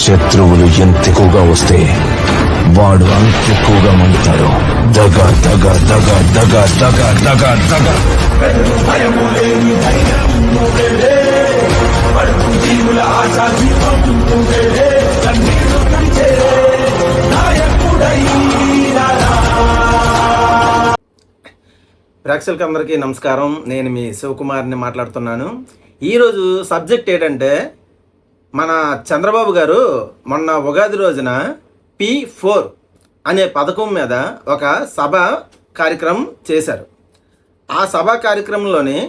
శత్రువులు ఎంత ఎక్కువగా వస్తే వాడు అంత ఎక్కువగా మండుతాడు. దగ దగ దగ దగ దగ దగ దగ. ప్రేక్షకులకి అందరికీ నమస్కారం. నేను మీ శివకుమార్ని మాట్లాడుతున్నాను. ఈరోజు సబ్జెక్ట్ ఏంటంటే, మన చంద్రబాబు గారు మొన్న ఉగాది రోజున P4 అనే పథకం మీద ఒక సభ కార్యక్రమం చేశారు. ఆ సభా కార్యక్రమంలోని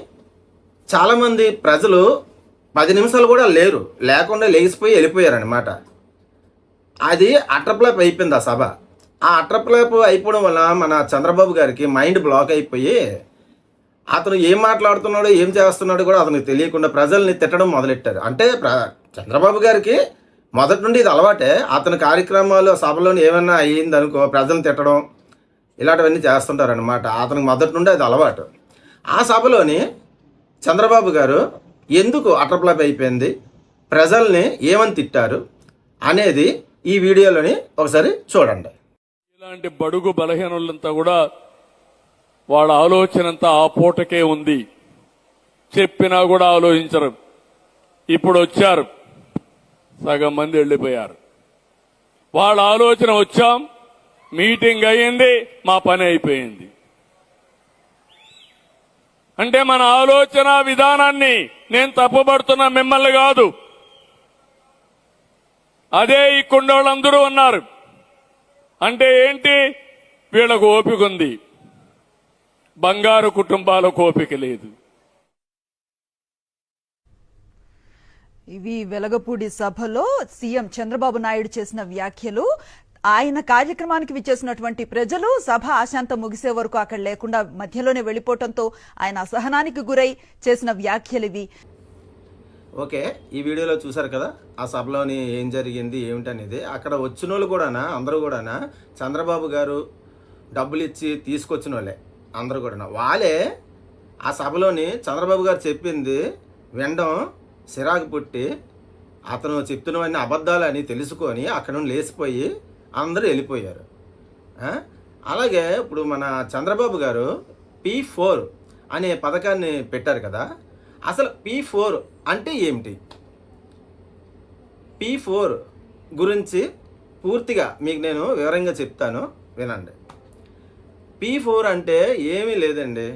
చాలామంది ప్రజలు 10 నిమిషాలు కూడా లేకుండా లేచిపోయి వెళ్ళిపోయారనమాట. అది అట్రప్లాప్ అయిపోయింది ఆ సభ. ఆ అట్రప్లాప్ అయిపోవడం వల్ల మన చంద్రబాబు గారికి మైండ్ బ్లాక్ అయిపోయి అతను ఏం మాట్లాడుతున్నాడో ఏం చేస్తున్నాడో కూడా అతనికి తెలియకుండా ప్రజల్ని తిట్టడం మొదలెట్టారు. అంటే చంద్రబాబు గారికి మొదటి నుండి ఇది అలవాటే. అతని కార్యక్రమాలు సభలోని ఏమన్నా అయ్యిందనుకో ప్రజల్ని తిట్టడం ఇలాంటివన్నీ చేస్తుంటారనమాట. అతనికి మొదటి నుండి అది అలవాటు. ఆ సభలోని చంద్రబాబు గారు ఎందుకు అట్రప్లాప్ అయిపోయింది, ప్రజల్ని ఏమని తిట్టారు అనేది ఈ వీడియోలోని ఒకసారి చూడండి. ఇలాంటి బడుగు బలహీనులంతా కూడా వాళ్ళ ఆలోచన అంతా ఆ పూటకే ఉంది. చెప్పినా కూడా ఆలోచించరు. ఇప్పుడు వచ్చారు, సగం మంది వెళ్ళిపోయారు. వాళ్ళ ఆలోచన వచ్చాం, మీటింగ్ అయ్యింది, మా పని అయిపోయింది. అంటే మన ఆలోచన విధానాన్ని నేను తప్పుపడుతున్న మిమ్మల్ని కాదు, అదే ఈ కుండోళ్ళందరూ ఉన్నారు. అంటే ఏంటి, వీళ్ళకు ఓపిక ఉంది, బంగారు కుటుంబాలకు ఓపిక లేదు. ఇవి వెలగపూడి సభలో సీఎం చంద్రబాబు నాయుడు చేసిన వ్యాఖ్యలు. ఆయన కార్యక్రమానికి విచ్చేసినటువంటి ప్రజలు సభ ఆశాంతం ముగిసే వరకు అక్కడ లేకుండా మధ్యలోనే వెళ్లిపోవడంతో ఆయన అసహనానికి గురై చేసిన వ్యాఖ్యలు ఇవి. ఓకే, ఈ వీడియోలో చూసారు కదా ఆ సభలోని ఏం జరిగింది ఏమిటనేది. అక్కడ వచ్చిన వాళ్ళు కూడా అందరూ కూడా చంద్రబాబు గారు డబ్బులు ఇచ్చి తీసుకొచ్చిన వాళ్ళే అందరూ కూడా. వాళ్ళే ఆ సభలోని చంద్రబాబు గారు చెప్పింది వినడం సిరాకు పుట్టి అతను చెప్తున్నవన్నీ అబద్ధాలని తెలుసుకొని అక్కడ నుండి లేచిపోయి అందరూ వెళ్ళిపోయారు. అలాగే ఇప్పుడు మన చంద్రబాబు గారు P4 అనే పథకాన్ని పెట్టారు కదా. అసలు P4 అంటే ఏమిటి? P4 గురించి పూర్తిగా మీకు నేను వివరంగా చెప్తాను, వినండి. P4 అంటే ఏమీ లేదండి.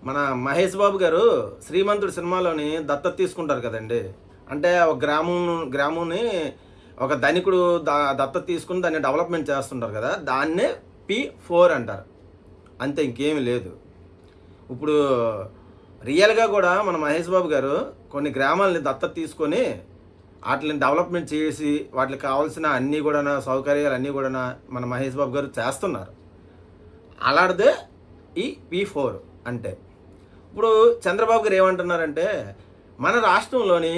మన మహేష్ బాబు గారు శ్రీమంతుడు సినిమాలోని దత్తత తీసుకుంటారు కదండి. అంటే ఒక గ్రామంని ఒక ధనికుడు దత్తత తీసుకుని దాన్ని డెవలప్మెంట్ చేస్తుంటారు కదా, దాన్నే P4 అంటారు. అంతే, ఇంకేమీ లేదు. ఇప్పుడు రియల్గా కూడా మన మహేష్ బాబు గారు కొన్ని గ్రామాలని దత్తత తీసుకొని వాటిని డెవలప్మెంట్ చేసి వాటికి కావాల్సిన అన్నీ కూడా సౌకర్యాలు అన్నీ కూడా మన మహేష్ బాబు గారు చేస్తున్నారు. అలాంటిదే ఈ P4 అంటే. ఇప్పుడు చంద్రబాబు గారు ఏమంటున్నారంటే, మన రాష్ట్రంలోని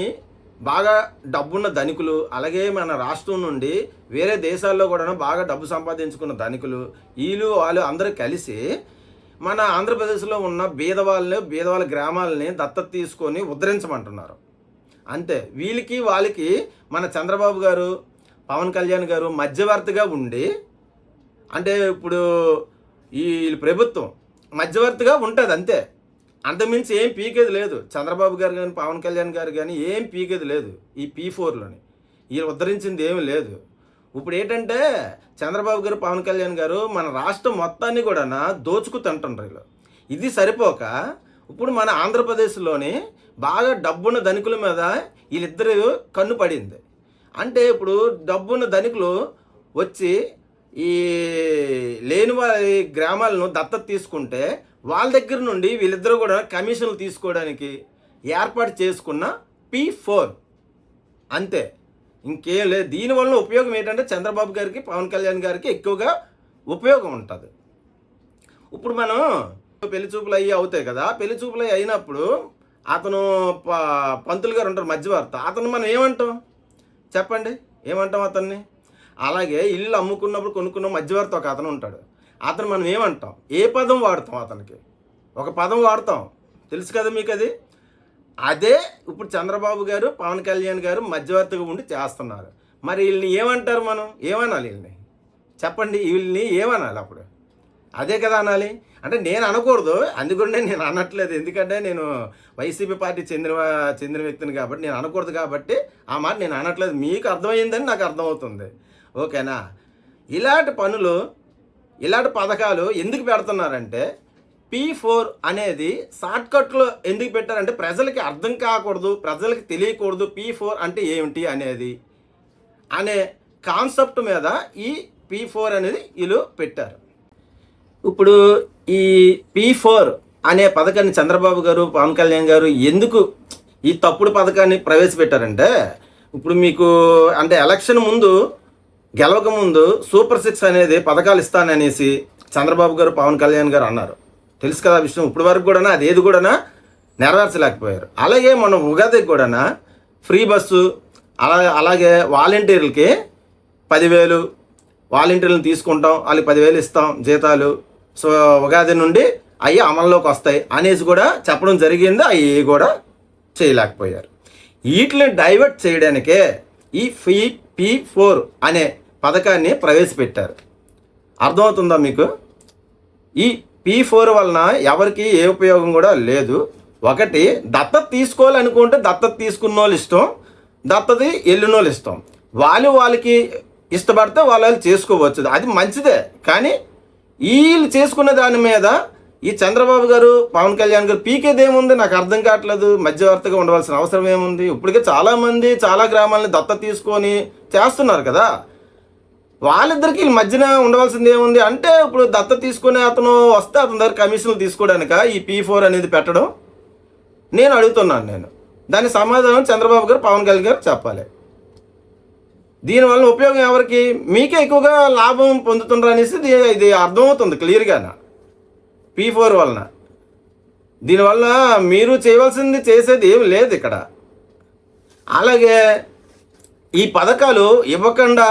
బాగా డబ్బున్న ధనికులు, అలాగే మన రాష్ట్రం నుండి వేరే దేశాల్లో కూడా బాగా డబ్బు సంపాదించుకున్న ధనికులు, వాళ్ళు అందరూ కలిసి మన ఆంధ్రప్రదేశ్లో ఉన్న బీదవాళ్ళ గ్రామాలని దత్తత తీసుకొని ఉద్ధరించమంటున్నారు. అంతే. వీళ్ళకి వాళ్ళకి మన చంద్రబాబు గారు పవన్ కళ్యాణ్ గారు మధ్యవర్తిగా ఉండి, అంటే ఇప్పుడు ఈ ప్రభుత్వం మధ్యవర్తిగా ఉంటుంది అంతే, అంతమించి ఏం పీకేది లేదు. చంద్రబాబు గారు కానీ పవన్ కళ్యాణ్ గారు కానీ ఏం పీకేది లేదు ఈ P4లోని. వీళ్ళు ఉద్ధరించింది ఏమి లేదు. ఇప్పుడు ఏంటంటే చంద్రబాబు గారు పవన్ కళ్యాణ్ గారు మన రాష్ట్రం మొత్తాన్ని కూడా దోచుకు తింటుండ్రు. ఇది సరిపోక ఇప్పుడు మన ఆంధ్రప్రదేశ్లోని బాగా డబ్బున్న ధనికుల మీద వీళ్ళిద్దరు కన్ను పడింది. అంటే ఇప్పుడు డబ్బున్న ధనికులు వచ్చి ఈ లేని వారి గ్రామాలను దత్తత తీసుకుంటే వాళ్ళ దగ్గర నుండి వీళ్ళిద్దరూ కూడా కమిషన్లు తీసుకోవడానికి ఏర్పాటు చేసుకున్న P4 అంతే, ఇంకేం లేదు. దీనివల్ల ఉపయోగం ఏంటంటే చంద్రబాబు గారికి పవన్ కళ్యాణ్ గారికి ఎక్కువగా ఉపయోగం ఉంటుంది. ఇప్పుడు మనం పెళ్లి చూపులు అయ్యి అవుతాయి కదా, పెళ్లి చూపులు అయినప్పుడు అతను పంతులు గారు ఉంటారు మధ్యవర్తి, అతను మనం ఏమంటాం చెప్పండి, ఏమంటాం అతన్ని? అలాగే ఇల్లు అమ్ముకున్నప్పుడు కొనుక్కున్న మధ్యవర్తి ఒక అతను ఉంటాడు, అతను మనం ఏమంటాం, ఏ పదం వాడతాం? అతనికి ఒక పదం వాడతాం, తెలుసు కదా మీకు అది. అదే ఇప్పుడు చంద్రబాబు గారు పవన్ కళ్యాణ్ గారు మధ్యవర్తిగా ఉండి చేస్తున్నారు. మరి వీళ్ళని ఏమంటారు, మనం ఏమనాలి వీళ్ళని? చెప్పండి, వీళ్ళని ఏమనాలి అప్పుడు? అదే కదా అనాలి. అంటే నేను అనకూడదు, అందుకనే నేను అనట్లేదు. ఎందుకంటే నేను వైసీపీ పార్టీ చెందిన వ్యక్తిని కాబట్టి నేను అనకూడదు, కాబట్టి ఆ మాట నేను అనట్లేదు. మీకు అర్థమైందని నాకు అర్థమవుతుంది, ఓకేనా? ఇలాంటి పనులు, ఇలాంటి పథకాలు ఎందుకు పెడుతున్నారంటే, P4 అనేది షార్ట్కట్లో ఎందుకు పెట్టారంటే ప్రజలకి అర్థం కాకూడదు, ప్రజలకి తెలియకూడదు P4 అంటే ఏమిటి అనేది అనే కాన్సెప్ట్ మీద ఈ P4 అనేది వీళ్ళు పెట్టారు. ఇప్పుడు ఈ P4 అనే పథకాన్ని చంద్రబాబు గారు, పవన్ కళ్యాణ్ గారు ఎందుకు ఈ తప్పుడు పథకాన్ని ప్రవేశపెట్టారంటే, ఇప్పుడు మీకు అంటే ఎలక్షన్ ముందు, గెలవక ముందు సూపర్ 6 అనేది పథకాలు ఇస్తాననేసి చంద్రబాబు గారు, పవన్ కళ్యాణ్ గారు అన్నారు. తెలుసు కదా విషయం. ఇప్పటి వరకు కూడా అదేది కూడా నెరవేర్చలేకపోయారు. అలాగే మన ఉగాదికి కూడా ఫ్రీ బస్సు, అలాగే వాలంటీర్లకి 10,000 వాలంటీర్లను తీసుకుంటాం, వాళ్ళకి 10,000 ఇస్తాం జీతాలు, సో ఉగాది నుండి అవి అమల్లోకి వస్తాయి అనేసి కూడా చెప్పడం జరిగింది. అవి కూడా చేయలేకపోయారు. వీటిని డైవర్ట్ చేయడానికే ఈ P4 అనే పథకాన్ని ప్రవేశపెట్టారు. అర్థమవుతుందా మీకు? ఈ P4 వలన ఎవరికి ఏ ఉపయోగం కూడా లేదు. ఒకటి, దత్తత తీసుకోవాలనుకుంటే దత్తత తీసుకున్న వాళ్ళు ఇష్టం, దత్తత వెళ్ళిన వాళ్ళు ఇష్టం. వాళ్ళకి ఇష్టపడితే వాళ్ళు చేసుకోవచ్చు, అది మంచిదే. కానీ వీళ్ళు చేసుకున్న దాని మీద ఈ చంద్రబాబు గారు, పవన్ కళ్యాణ్ గారు పీకేది ఏముంది నాకు అర్థం కావట్లేదు. మధ్యవర్తిగా ఉండవలసిన అవసరం ఏముంది? ఇప్పటికే చాలామంది చాలా గ్రామాలని దత్తత తీసుకొని చేస్తున్నారు కదా. వాళ్ళిద్దరికి మధ్యన ఉండవలసింది ఏముంది అంటే, ఇప్పుడు దత్తత తీసుకునే అతను వస్తే అతని దగ్గర కమిషన్లు తీసుకోవడానిక ఈ P4 అనేది పెట్టడం? నేను అడుగుతున్నాను. దాని సమాధానం చంద్రబాబు గారు, పవన్ కళ్యాణ్ గారు చెప్పాలి. దీనివల్ల ఉపయోగం ఎవరికి? మీకే ఎక్కువగా లాభం పొందుతున్నారు అనేసి ఇది అర్థమవుతుంది క్లియర్గా P4 వలన. దీనివల్ల మీరు చేయవలసింది చేసేది ఏమి లేదు ఇక్కడ. అలాగే ఈ పథకాలు ఇవ్వకుండా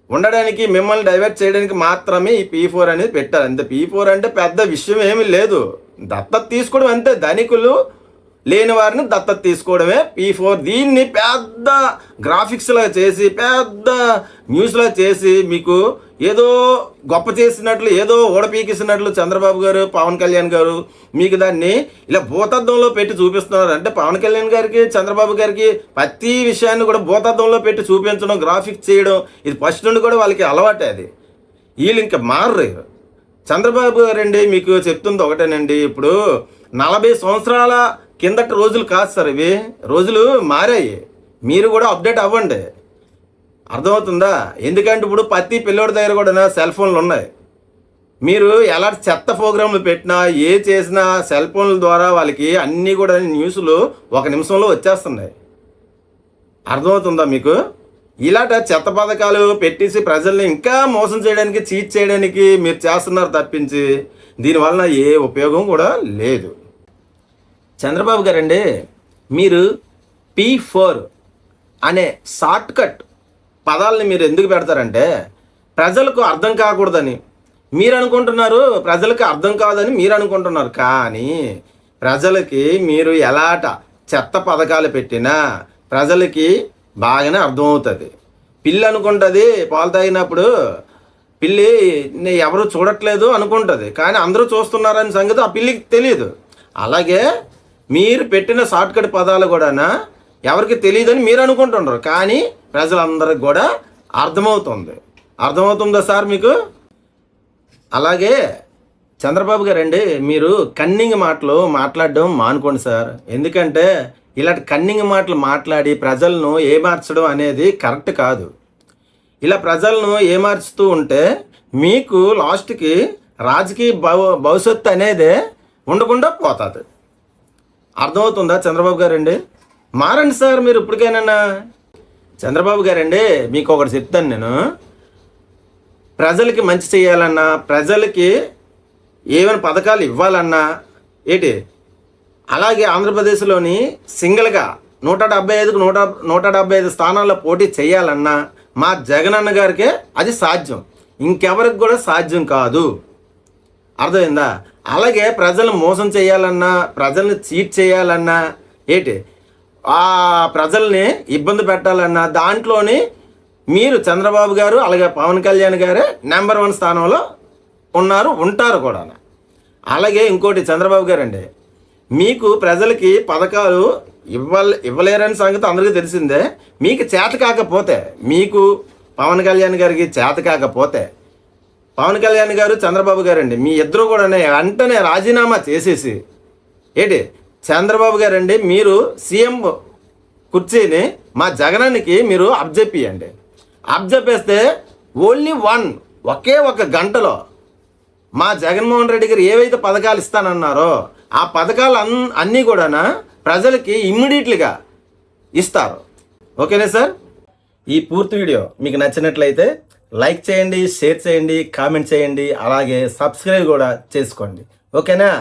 ఉండడానికి, మిమ్మల్ని డైవర్ట్ చేయడానికి మాత్రమే ఈ P4 అనేది పెట్టారు అంతే. P4 అంటే పెద్ద విషయం ఏమీ లేదు, దత్తత తీసుకోవడం అంతే. ధనికులు లేని వారిని దత్తత తీసుకోవడమే P4. దీన్ని పెద్ద గ్రాఫిక్స్లా చేసి, పెద్ద న్యూస్లా చేసి, మీకు ఏదో గొప్ప చేసినట్లు, ఏదో ఓడపీకిసినట్లు చంద్రబాబు గారు, పవన్ కళ్యాణ్ గారు మీకు దాన్ని ఇలా భూతద్దంలో పెట్టి చూపిస్తున్నారు. అంటే పవన్ కళ్యాణ్ గారికి, చంద్రబాబు గారికి ప్రతి విషయాన్ని కూడా భూతద్దంలో పెట్టి చూపించడం, గ్రాఫిక్స్ చేయడం, ఇది ఫస్ట్ నుండి కూడా వాళ్ళకి అలవాటే. అది వీళ్ళు ఇంకా మారరు. చంద్రబాబు గారండి మీకు చెప్తుంది ఒకటేనండి, ఇప్పుడు 40 సంవత్సరాల కిందటి రోజులు కాదు సార్, ఇవి రోజులు మారాయి. మీరు కూడా అప్డేట్ అవ్వండి, అర్థమవుతుందా? ఎందుకంటే ఇప్పుడు ప్రతి పిల్లోడి దగ్గర కూడా సెల్ ఫోన్లు ఉన్నాయి. మీరు ఎలాంటి చెత్త ప్రోగ్రాంలు పెట్టినా, ఏ చేసినా సెల్ ఫోన్ల ద్వారా వాళ్ళకి అన్నీ కూడా న్యూస్లు 1 నిమిషంలో వచ్చేస్తున్నాయి. అర్థమవుతుందా మీకు? ఇలాంటి చెత్త పథకాలు పెట్టేసి ప్రజల్ని ఇంకా మోసం చేయడానికి, చీట్ చేయడానికి మీరు చేస్తున్నారు తప్పించి దీనివలన ఏ ఉపయోగం కూడా లేదు. చంద్రబాబు గారండి, మీరు P4 అనే షార్ట్కట్ పదాలని మీరు ఎందుకు పెడతారంటే, ప్రజలకు అర్థం కాకూడదని మీరు అనుకుంటున్నారు, ప్రజలకు అర్థం కాదని మీరు అనుకుంటున్నారు. కానీ ప్రజలకి మీరు ఎలాట చెత్త పథకాలు పెట్టినా ప్రజలకి బాగానే అర్థమవుతుంది. పిల్లి అనుకుంటుంది పాలు తాగినప్పుడు, పిల్లి ఎవరు చూడట్లేదు అనుకుంటుంది, కానీ అందరూ చూస్తున్నారని సంగతి ఆ పిల్లికి తెలియదు. అలాగే మీరు పెట్టిన షార్ట్కట్ పదాలు కూడా ఎవరికి తెలియదని మీరు అనుకుంటున్నారు, కానీ ప్రజలందరికి కూడా అర్థమవుతుంది. అర్థమవుతుందా సార్ మీకు? అలాగే చంద్రబాబు గారండి, మీరు కన్నింగ్ మాటలు మాట్లాడడం మానుకోండి సార్. ఎందుకంటే ఇలాంటి కన్నింగ్ మాటలు మాట్లాడి ప్రజలను ఏమార్చడం అనేది కరెక్ట్ కాదు. ఇలా ప్రజలను ఏమార్చుతూ ఉంటే మీకు లాస్ట్కి రాజకీయ భవిష్యత్తు అనేది ఉండకుండా పోతుంది. అర్థమవుతుందా చంద్రబాబు గారండి? మారండి సార్ మీరు ఇప్పటికైనా. చంద్రబాబు గారండి, మీకు ఒకటి చెప్తాను నేను. ప్రజలకి మంచి చేయాలన్నా, ప్రజలకి ఏమైనా పథకాలు ఇవ్వాలన్నా ఏంటి, అలాగే ఆంధ్రప్రదేశ్లోని సింగిల్గా 175కు 175 స్థానాల్లో పోటీ చేయాలన్నా మా జగనన్న గారికే అది సాధ్యం, ఇంకెవరికి కూడా సాధ్యం కాదు. అర్థమైందా? అలాగే ప్రజలు మోసం చేయాలన్నా, ప్రజల్ని చీట్ చేయాలన్నా, ఏంటి ఆ ప్రజల్ని ఇబ్బంది పెట్టాలన్నా దాంట్లోని మీరు చంద్రబాబు గారు అలాగే పవన్ కళ్యాణ్ గారే నెంబర్ 1 స్థానంలో ఉంటారు కూడా. అలాగే ఇంకోటి చంద్రబాబు గారండి, మీకు ప్రజలకి పథకాలు ఇవ్వలేరని సంగతి అందరికీ తెలిసిందే. మీకు చేత కాకపోతే, మీకు పవన్ కళ్యాణ్ గారికి చేత కాకపోతే, పవన్ కళ్యాణ్ గారు చంద్రబాబు గారండి మీ ఇద్దరు కూడా వెంటనే రాజీనామా చేసేసి ఏంటి చంద్రబాబు గారండి మీరు సీఎం కుర్చీని మా జగనానికి మీరు అబ్జెప్పియండి. అబ్జెప్పేస్తే ఓన్లీ ఒకే ఒక గంటలో మా జగన్మోహన్ రెడ్డి గారు ఏవైతే పథకాలు ఇస్తానన్నారో ఆ పథకాలు అన్నీ కూడా ప్రజలకి ఇమ్మీడియట్లీగా ఇస్తారు. ఓకేనా సార్? ఈ పూర్తి వీడియో మీకు నచ్చినట్లయితే లైక్ చేయండి, షేర్ చేయండి, కామెంట్ చేయండి, అలాగే సబ్స్క్రైబ్ కూడా చేసుకోండి. ఓకేనా?